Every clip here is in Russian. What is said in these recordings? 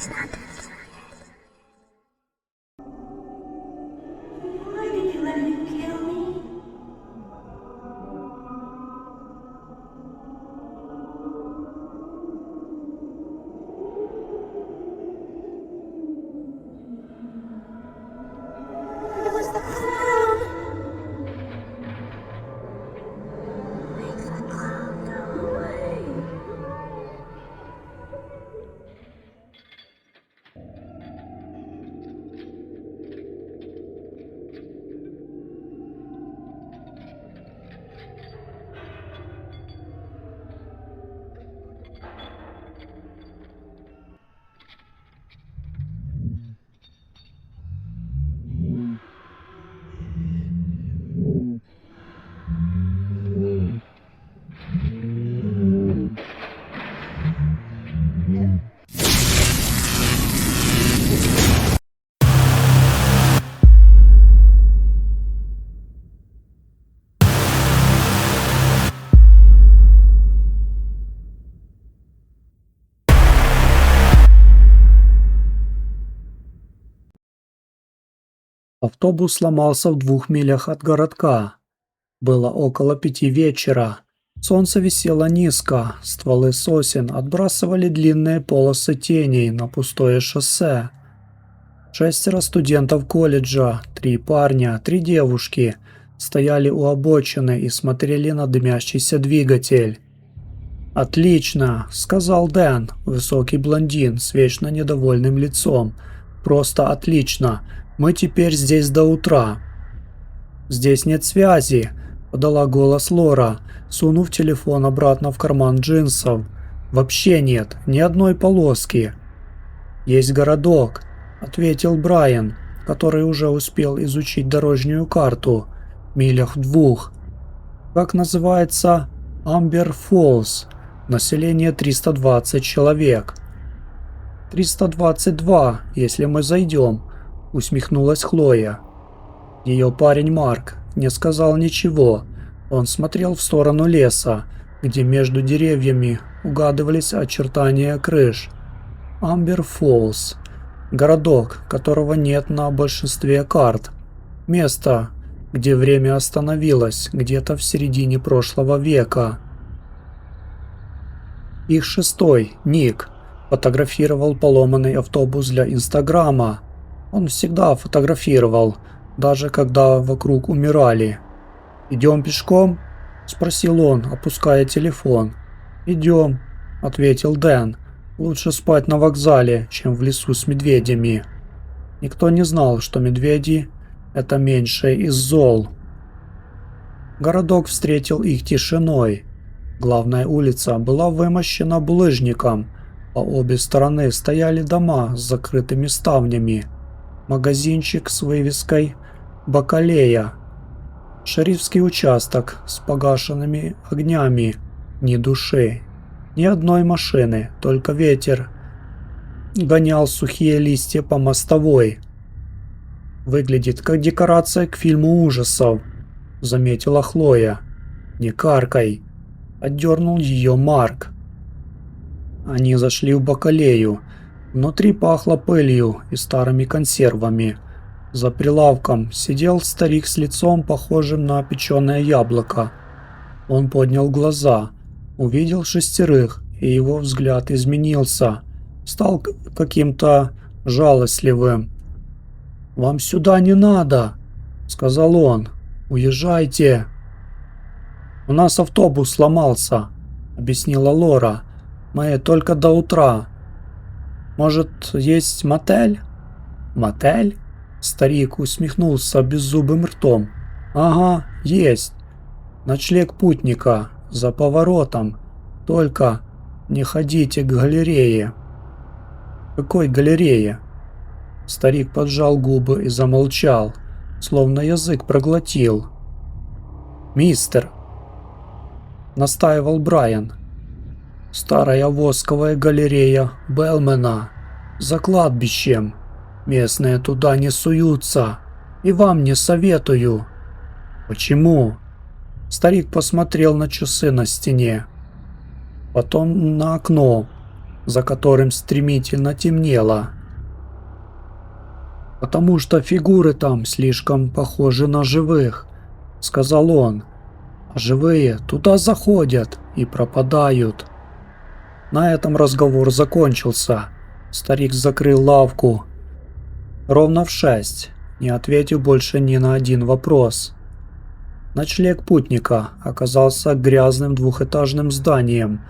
Why did you let him kill me? It was the clown. Make the clown go away. Автобус сломался в 2 милях от городка. Было около 5 вечера. Солнце висело низко, стволы сосен отбрасывали длинные полосы теней на пустое шоссе. 6 студентов колледжа, 3 парня, 3 девушки, стояли у обочины и смотрели на дымящийся двигатель. «Отлично», — сказал Дэн, высокий блондин с вечно недовольным лицом. «Просто отлично. Мы теперь здесь до утра». «Здесь нет связи», — подала голос Лора, сунув телефон обратно в карман джинсов. «Вообще нет, ни одной полоски». «Есть городок», — ответил Брайан, который уже успел изучить дорожную карту. «Милях в 2. Как называется? Амбер Фоллс. Население 320 человек». «322, если мы зайдем», — усмехнулась Хлоя. Ее парень Марк не сказал ничего. Он смотрел в сторону леса, где между деревьями угадывались очертания крыш. Амбер Фоллс. Городок, которого нет на большинстве карт. Место, где время остановилось где-то в середине прошлого века. Их шестой, Ник, фотографировал поломанный автобус для Инстаграма. Он всегда фотографировал, даже когда вокруг умирали. «Идем пешком?» – спросил он, опуская телефон. «Идем», – ответил Дэн. «Лучше спать на вокзале, чем в лесу с медведями». Никто не знал, что медведи – это меньшее из зол. Городок встретил их тишиной. Главная улица была вымощена булыжником. По обе стороны стояли дома с закрытыми ставнями. Магазинчик с вывеской «Бакалея». Шерифский участок с погашенными огнями. Ни души. Ни одной машины, только ветер гонял сухие листья по мостовой. «Выглядит как декорация к фильму ужасов», — заметила Хлоя. «Не каркай», — отдернул ее Марк. Они зашли в Бакалею. Внутри пахло пылью и старыми консервами. За прилавком сидел старик с лицом, похожим на печеное яблоко. Он поднял глаза, увидел 6, и его взгляд изменился, стал каким-то жалостливым. «Вам сюда не надо», — сказал он. «Уезжайте». «У нас автобус сломался», — объяснила Лора. «Мы только до утра. Может, есть мотель?» «Мотель?» Старик усмехнулся беззубым ртом. «Ага, есть. Ночлег путника. За поворотом. Только не ходите к галерее». «Какой галерее?» Старик поджал губы и замолчал, словно язык проглотил. «Мистер», — настаивал Брайан. «Старая восковая галерея Белмена. За кладбищем. Местные туда не суются. И вам не советую». «Почему?» Старик посмотрел на часы на стене. Потом на окно. за которым стремительно темнело. «Потому что фигуры там слишком похожи на живых», — сказал он. «А живые туда заходят и пропадают». На этом разговор закончился. Старик закрыл лавку. Ровно в 6, не ответив больше ни на один вопрос. Ночлег путника оказался грязным двухэтажным зданием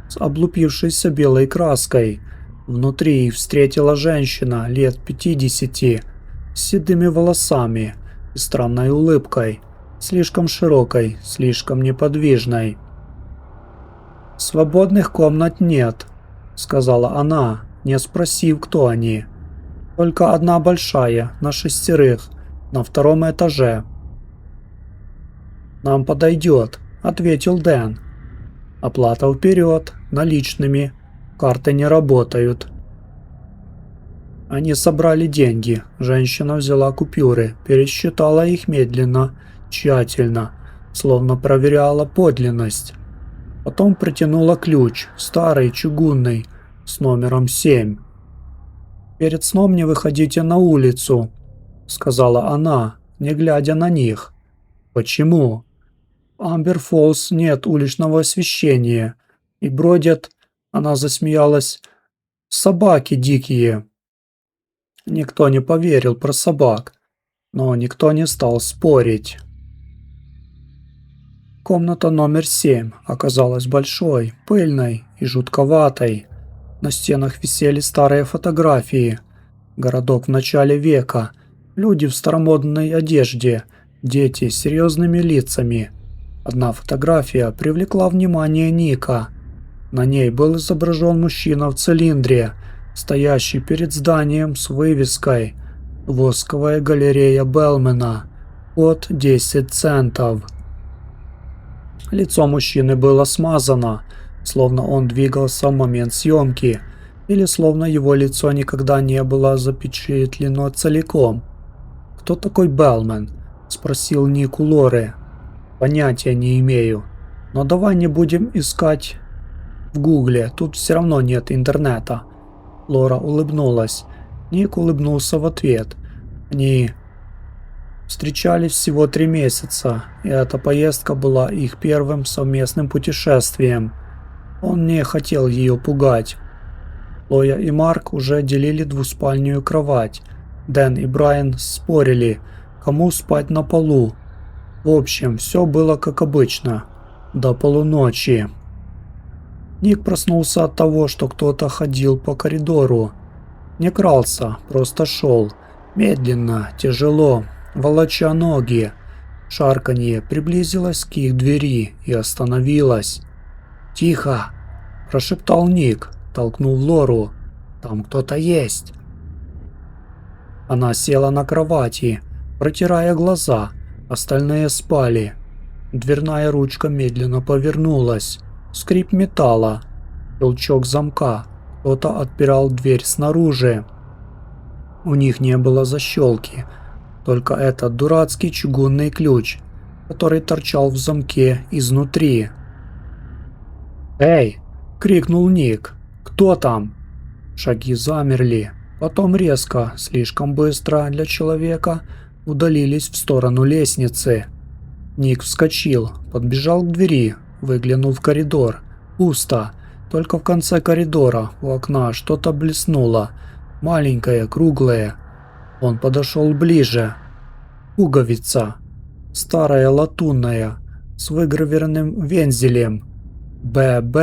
с облупившейся белой краской. Внутри их встретила женщина лет 50 с седыми волосами и странной улыбкой, слишком широкой, слишком неподвижной. «Свободных комнат нет», — сказала она, не спросив, кто они. «Только одна большая, на 6, на 2 этаже». «Нам подойдет», — ответил Дэн. «Оплата вперед, наличными. Карты не работают». Они собрали деньги. Женщина взяла купюры, пересчитала их медленно, тщательно, словно проверяла подлинность. Потом протянула ключ, старый, чугунный, с номером 7. «Перед сном не выходите на улицу», — сказала она, не глядя на них. «Почему?» «В Амбер-Фоллс нет уличного освещения, и бродят...» Она засмеялась. «Собаки дикие». Никто не поверил про собак, но никто не стал спорить. Комната номер 7 оказалась большой, пыльной и жутковатой. На стенах висели старые фотографии. Городок в начале века, люди в старомодной одежде, дети с серьезными лицами. Одна фотография привлекла внимание Ника. На ней был изображен мужчина в цилиндре, стоящий перед зданием с вывеской «Восковая галерея Белмена. От 10 центов». Лицо мужчины было смазано, словно он двигался в момент съемки, или словно его лицо никогда не было запечатлено целиком. «Кто такой Белмен?» – спросил Ник у Лоры. «Понятия не имею. Но давай не будем искать в Гугле, тут все равно нет интернета». Лора улыбнулась. Ник улыбнулся в ответ. Они встречались всего 3 месяца, и эта поездка была их первым совместным путешествием. Он не хотел ее пугать. Лоя и Марк уже делили двуспальную кровать. Дэн и Брайан спорили, кому спать на полу. В общем, все было как обычно. До полуночи. Ник проснулся от того, что кто-то ходил по коридору. Не крался, просто шел. Медленно, тяжело, волоча ноги. Шарканье приблизилось к их двери и остановилось. «Тихо!» – прошептал Ник, толкнув Лору. «Там кто-то есть!» Она села на кровати, протирая глаза. Остальные спали. Дверная ручка медленно повернулась. Скрип металла. Щелчок замка. Кто-то отпирал дверь снаружи. У них не было защелки. Только этот дурацкий чугунный ключ, который торчал в замке изнутри. «Эй!» – крикнул Ник. «Кто там?» Шаги замерли. Потом резко, слишком быстро для человека, удалились в сторону лестницы. Ник вскочил, подбежал к двери, выглянул в коридор. Пусто. Только в конце коридора у окна что-то блеснуло. Маленькое, круглое. Он подошел ближе. Пуговица. Старая латунная, с выгравированным вензелем. «ББ».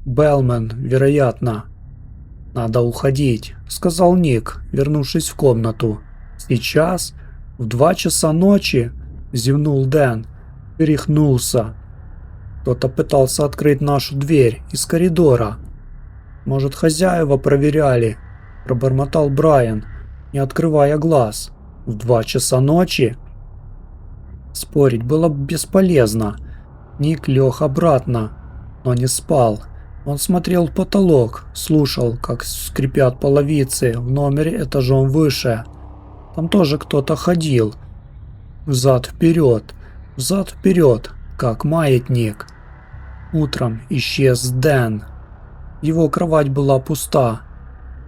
Белмен, вероятно. «Надо уходить», — сказал Ник, вернувшись в комнату. «Сейчас? В 2 часа ночи?» — зевнул Дэн. Перехнулся. Кто-то пытался открыть нашу дверь из коридора. «Может, хозяева проверяли?» – пробормотал Брайан, не открывая глаз. «В 2 часа ночи?» Спорить было бесполезно. Ник лег обратно, но не спал. Он смотрел в потолок, слушал, как скрипят половицы в номере этажом выше. Там тоже кто-то ходил. Взад-вперед, как маятник. Утром исчез Дэн. Его кровать была пуста,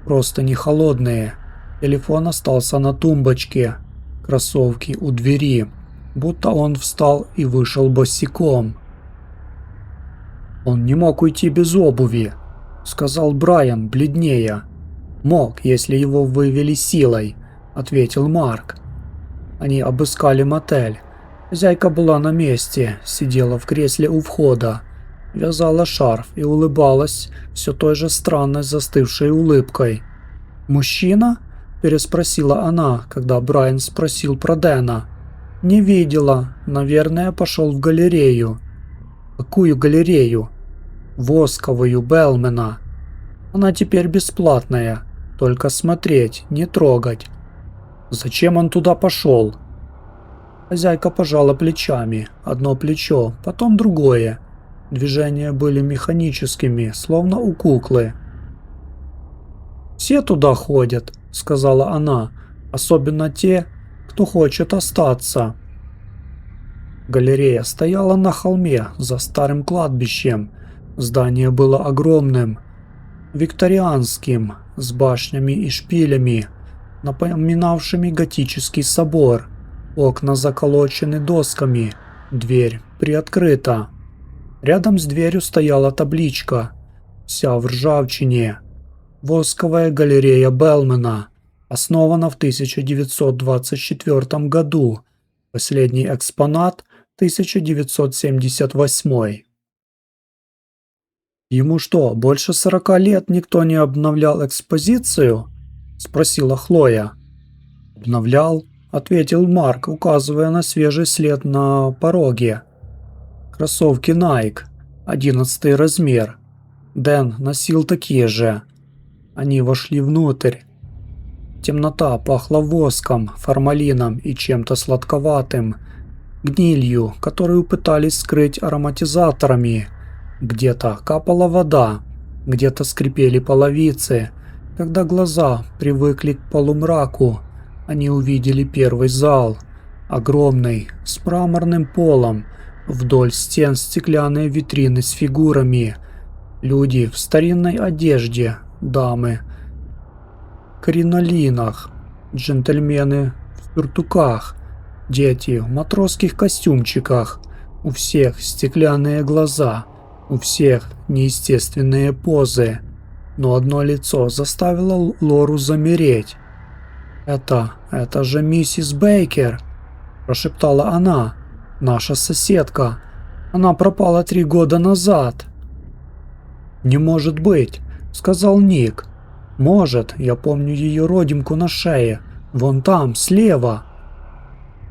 просто не холодные. Телефон остался на тумбочке, кроссовки у двери, будто он встал и вышел босиком. «Он не мог уйти без обуви», — сказал Брайан, бледнея. «Мог, если его вывели силой», — ответил Марк. Они обыскали мотель. Хозяйка была на месте, сидела в кресле у входа, вязала шарф и улыбалась все той же странной застывшей улыбкой. «Мужчина?» – переспросила она, когда Брайан спросил про Дэна. «Не видела. Наверное, пошел в галерею». «Какую галерею?» «Восковую Белмена. Она теперь бесплатная. Только смотреть, не трогать». «Зачем он туда пошел?» Хозяйка пожала плечами. Одно плечо, потом другое. Движения были механическими, словно у куклы. «Все туда ходят», — сказала она, — «особенно те, кто хочет остаться». Галерея стояла на холме за старым кладбищем. Здание было огромным, викторианским, с башнями и шпилями, напоминавшими готический собор. Окна заколочены досками, дверь приоткрыта. Рядом с дверью стояла табличка, вся в ржавчине. «Восковая галерея Белмена. Основана в 1924 году. Последний экспонат 1978». «Ему что, больше 40 лет никто не обновлял экспозицию?» – спросила Хлоя. «Обновлял», – ответил Марк, указывая на свежий след на пороге. «Кроссовки Nike, 11 размер. Дэн носил такие же». Они вошли внутрь. Темнота пахла воском, формалином и чем-то сладковатым, гнилью, которую пытались скрыть ароматизаторами. Где-то капала вода, где-то скрипели половицы. Когда глаза привыкли к полумраку, они увидели первый зал, огромный, с мраморным полом, вдоль стен стеклянные витрины с фигурами, люди в старинной одежде, дамы в кринолинах, джентльмены в сюртуках, дети в матросских костюмчиках, у всех стеклянные глаза, у всех неестественные позы, но одно лицо заставило Лору замереть. «Это же миссис Бейкер», – прошептала она, – «наша соседка. Она пропала 3 года назад». «Не может быть», – сказал Ник. «Может, я помню ее родинку на шее, вон там, слева».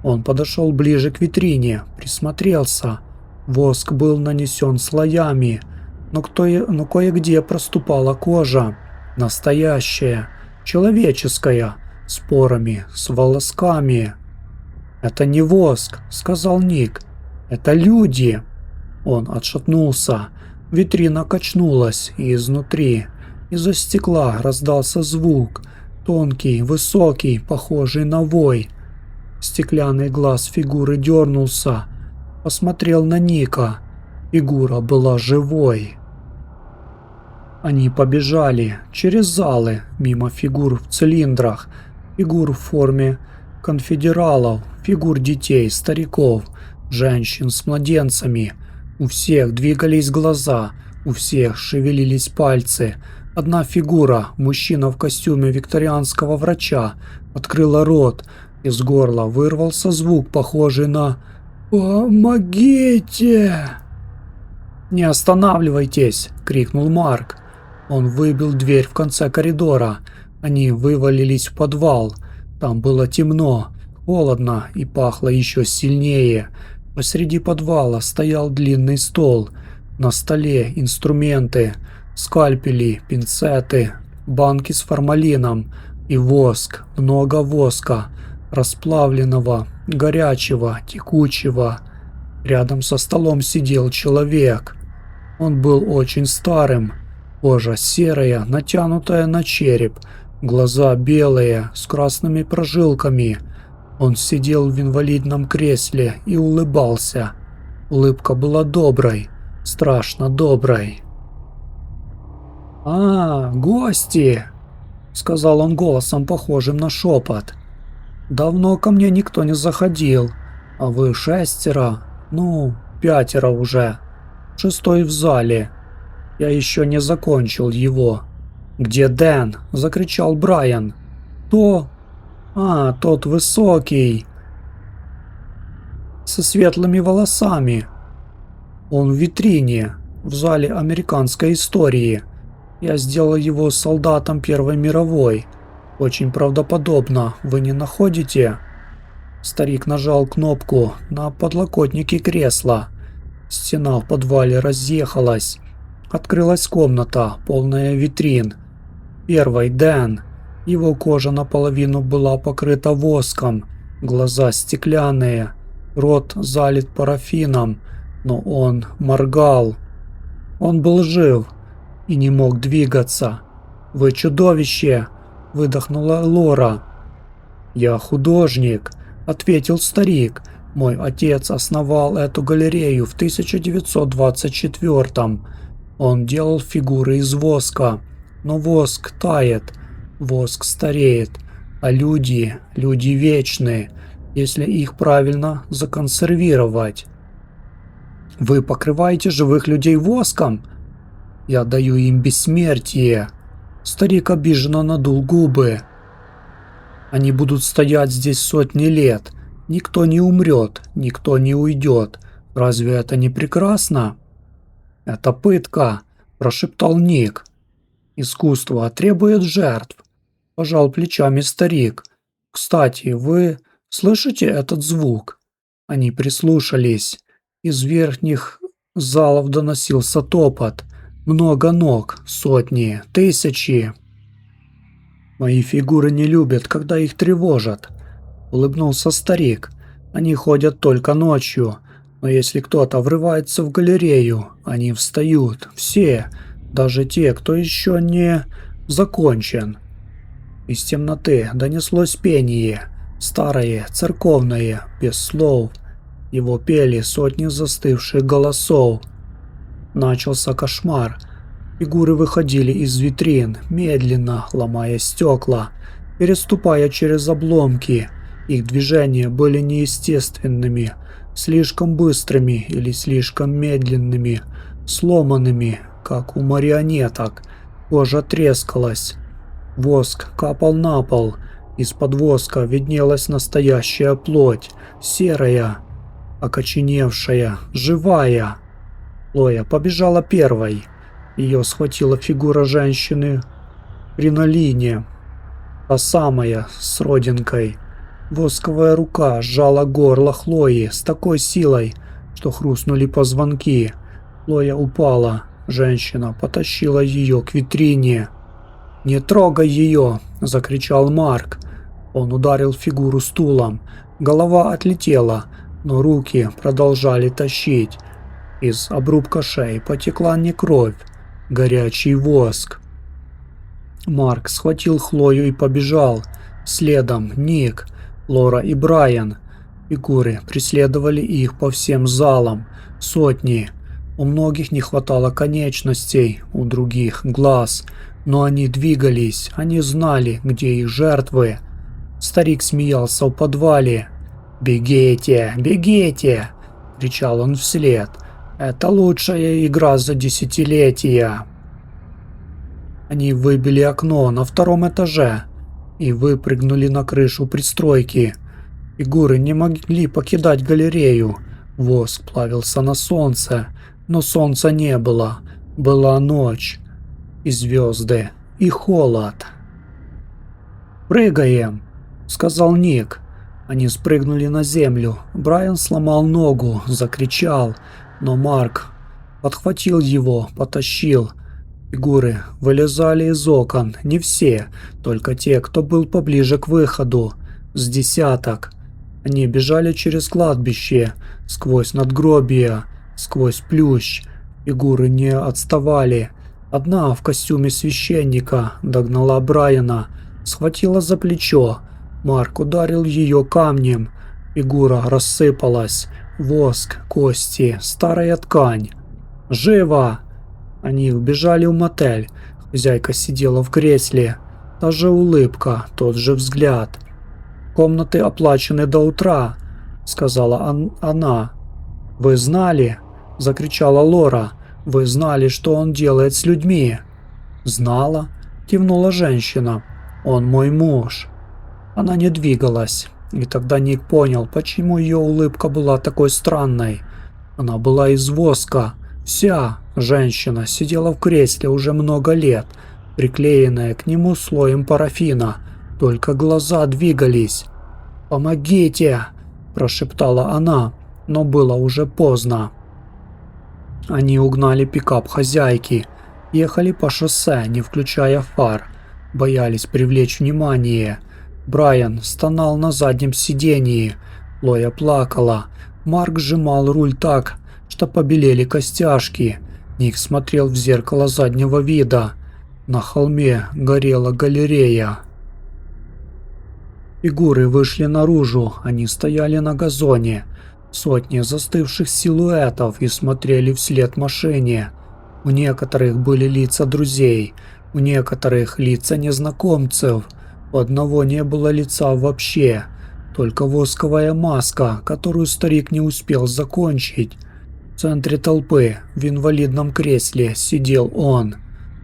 Он подошел ближе к витрине, присмотрелся. Воск был нанесен слоями, но кое-где проступала кожа. Настоящая, человеческая, с порами, с волосками. «Это не воск», — сказал Ник. «Это люди». Он отшатнулся. Витрина качнулась, и изнутри, из-за стекла раздался звук. Тонкий, высокий, похожий на вой. Стеклянный глаз фигуры дернулся. Посмотрел на Ника. Фигура была живой. Они побежали через залы, мимо фигур в цилиндрах, фигур в форме конфедералов, фигур детей, стариков, женщин с младенцами. У всех двигались глаза, у всех шевелились пальцы. Одна фигура, мужчина в костюме викторианского врача, открыла рот. Из горла вырвался звук, похожий на «Помогите!». «Не останавливайтесь!» — крикнул Марк. Он выбил дверь в конце коридора. Они вывалились в подвал. Там было темно, холодно и пахло еще сильнее. Посреди подвала стоял длинный стол. На столе инструменты, скальпели, пинцеты, банки с формалином и воск, много воска, расплавленного, горячего, текучего. Рядом со столом сидел человек. Он был очень старым. Кожа серая, натянутая на череп, глаза белые, с красными прожилками. Он сидел в инвалидном кресле и улыбался. Улыбка была доброй, страшно доброй. «А, гости!» — сказал он голосом, похожим на шепот. «Давно ко мне никто не заходил, а вы 6, ну, 5 уже, 6 в зале. Я еще не закончил его». «Где Дэн?» — закричал Брайан. «То? А, тот высокий, со светлыми волосами. Он в витрине, в зале американской истории. Я сделал его солдатом Первой мировой. Очень правдоподобно, вы не находите?» Старик нажал кнопку на подлокотнике кресла. Стена в подвале разъехалась. Открылась комната, полная витрин. Первый Дэн. Его кожа наполовину была покрыта воском, глаза стеклянные, рот залит парафином, но он моргал. Он был жив и не мог двигаться. «Вы чудовище!» — выдохнула Лора. «Я художник», — ответил старик. «Мой отец основал эту галерею в 1924-м. Он делал фигуры из воска, но воск тает, воск стареет, а люди вечные, если их правильно законсервировать». «Вы покрываете живых людей воском?» «Я даю им бессмертие». Старик обиженно надул губы. «Они будут стоять здесь сотни лет. Никто не умрет, никто не уйдет. Разве это не прекрасно?» «Это пытка», – прошептал Ник. «Искусство требует жертв», – пожал плечами старик. «Кстати, вы слышите этот звук?» Они прислушались. Из верхних залов доносился топот. Много ног, сотни, тысячи. «Мои фигуры не любят, когда их тревожат», — улыбнулся старик. «Они ходят только ночью, но если кто-то врывается в галерею, они встают, все, даже те, кто еще не закончен». Из темноты донеслось пение, старое, церковное, без слов. Его пели сотни застывших голосов. Начался кошмар. Фигуры выходили из витрин, медленно ломая стекла, переступая через обломки. Их движения были неестественными, слишком быстрыми или слишком медленными, сломанными, как у марионеток. Кожа трескалась. Воск капал на пол. Из-под воска виднелась настоящая плоть, серая, окоченевшая, живая. Лоя побежала первой. Ее схватила фигура женщины в кринолине, та самая, с родинкой. Восковая рука сжала горло Хлои с такой силой, что хрустнули позвонки. Лоя упала. Женщина потащила ее к витрине. «Не трогай ее!» – закричал Марк. Он ударил фигуру стулом. Голова отлетела, но руки продолжали тащить. Из обрубка шеи потекла не кровь, горячий воск. Марк схватил Хлою и побежал. Следом Ник, Лора и Брайан. Фигуры преследовали их по всем залам. Сотни. У многих не хватало конечностей, у других глаз. Но они двигались, они знали, где их жертвы. Старик смеялся в подвале. «Бегите, бегите!» – кричал он вслед. «Это лучшая игра за десятилетия!» Они выбили окно на 2-м этаже и выпрыгнули на крышу пристройки. Фигуры не могли покидать галерею. Воск плавился на солнце, но солнца не было. Была ночь, и звезды, и холод. «Прыгаем!» – сказал Ник. Они спрыгнули на землю. Брайан сломал ногу, закричал, но Марк подхватил его, потащил. Фигуры вылезали из окон, не все, только те, кто был поближе к выходу, с десяток. Они бежали через кладбище, сквозь надгробия, сквозь плющ. Фигуры не отставали. Одна в костюме священника догнала Брайана, схватила за плечо. Марк ударил ее камнем. Фигура рассыпалась. Воск, кости, старая ткань. «Живо!» Они убежали в мотель. Хозяйка сидела в кресле. Та же улыбка, тот же взгляд. «Комнаты оплачены до утра», — сказала она. «Вы знали?» — закричала Лора. «Вы знали, что он делает с людьми?» «Знала», — кивнула женщина. «Он мой муж». Она не двигалась, и тогда Ник понял, почему ее улыбка была такой странной. Она была из воска. Вся женщина сидела в кресле уже много лет, приклеенная к нему слоем парафина. Только глаза двигались. «Помогите!» – прошептала она, но было уже поздно. Они угнали пикап хозяйки, ехали по шоссе, не включая фар, боялись привлечь внимание. Брайан стонал на заднем сидении, Лоя плакала, Марк сжимал руль так, что побелели костяшки. Ник смотрел в зеркало заднего вида. На холме горела галерея. Фигуры вышли наружу, они стояли на газоне. Сотни застывших силуэтов и смотрели вслед машине. У некоторых были лица друзей, у некоторых лица незнакомцев. У одного не было лица вообще, только восковая маска, которую старик не успел закончить. В центре толпы, в инвалидном кресле, сидел он,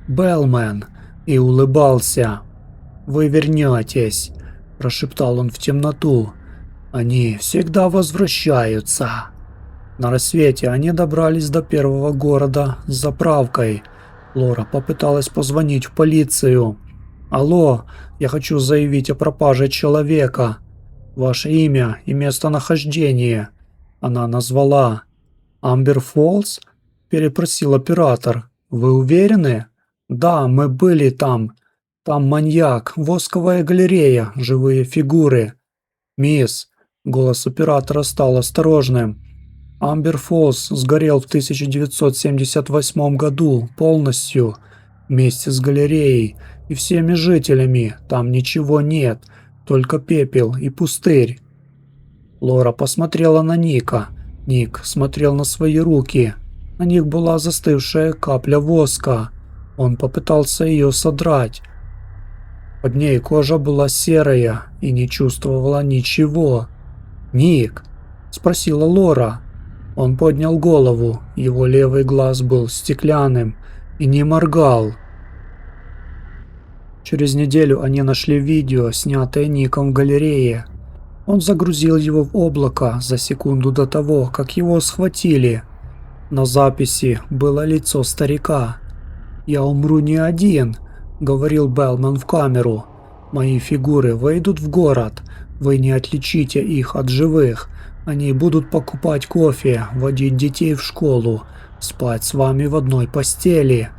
Беллмен, и улыбался. «Вы вернетесь», – прошептал он в темноту. «Они всегда возвращаются». На рассвете они добрались до первого города с заправкой. Лора попыталась позвонить в полицию. «Алло, я хочу заявить о пропаже человека. Ваше имя и местонахождение». Она назвала. «Амбер Фоллс?» – перепросил оператор. «Вы уверены?» «Да, мы были там. Там маньяк, восковая галерея, живые фигуры». «Мисс», – голос оператора стал осторожным. «Амбер Фоллс сгорел в 1978 году полностью, вместе с галереей и всеми жителями. Там ничего нет, только пепел и пустырь». Лора посмотрела на Ника. Ник смотрел на свои руки. На них была застывшая капля воска. Он попытался ее содрать. Под ней кожа была серая и не чувствовала ничего. «Ник?» – спросила Лора. Он поднял голову. Его левый глаз был стеклянным и не моргал. Через неделю они нашли видео, снятое Ником в галерее. Он загрузил его в облако за секунду до того, как его схватили. На записи было лицо старика. «Я умру не один», — говорил Беллмен в камеру. «Мои фигуры войдут в город. Вы не отличите их от живых. Они будут покупать кофе, водить детей в школу, спать с вами в одной постели.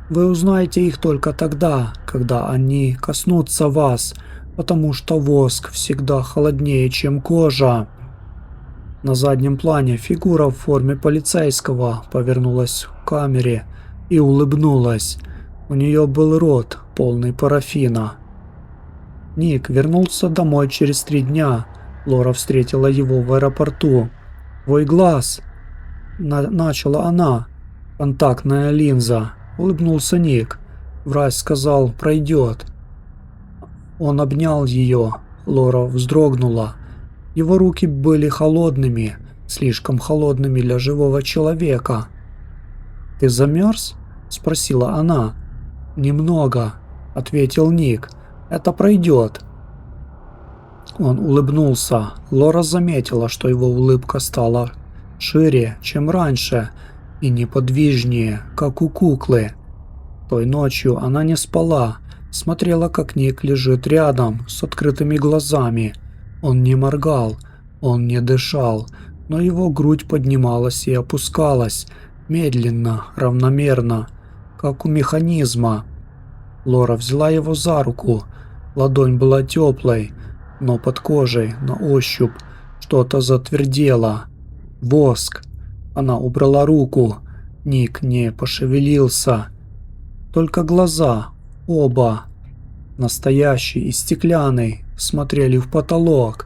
Вы узнаете их только тогда, когда они коснутся вас, потому что воск всегда холоднее, чем кожа». На заднем плане фигура в форме полицейского повернулась к камере и улыбнулась. У нее был рот, полный парафина. Ник вернулся домой через 3 дня. Лора встретила его в аэропорту. «Твой глаз!» – начала она. «Контактная линза», – улыбнулся Ник. Врач сказал «пройдет». Он обнял ее. Лора вздрогнула. Его руки были холодными, слишком холодными для живого человека. «Ты замерз?» – спросила она. «Немного», – ответил Ник. «Это пройдет». Он улыбнулся. Лора заметила, что его улыбка стала шире, чем раньше, и неподвижнее, как у куклы. Той ночью она не спала, смотрела, как Ник лежит рядом, с открытыми глазами. Он не моргал, он не дышал, но его грудь поднималась и опускалась, медленно, равномерно, как у механизма. Лора взяла его за руку. Ладонь была теплой, но под кожей, на ощупь, что-то затвердело. Воск. Она убрала руку. Ник не пошевелился. Только глаза, оба, настоящий и стеклянный, смотрели в потолок.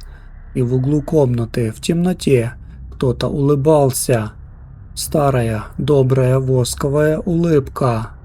И в углу комнаты, в темноте, кто-то улыбался. Старая, добрая восковая улыбка.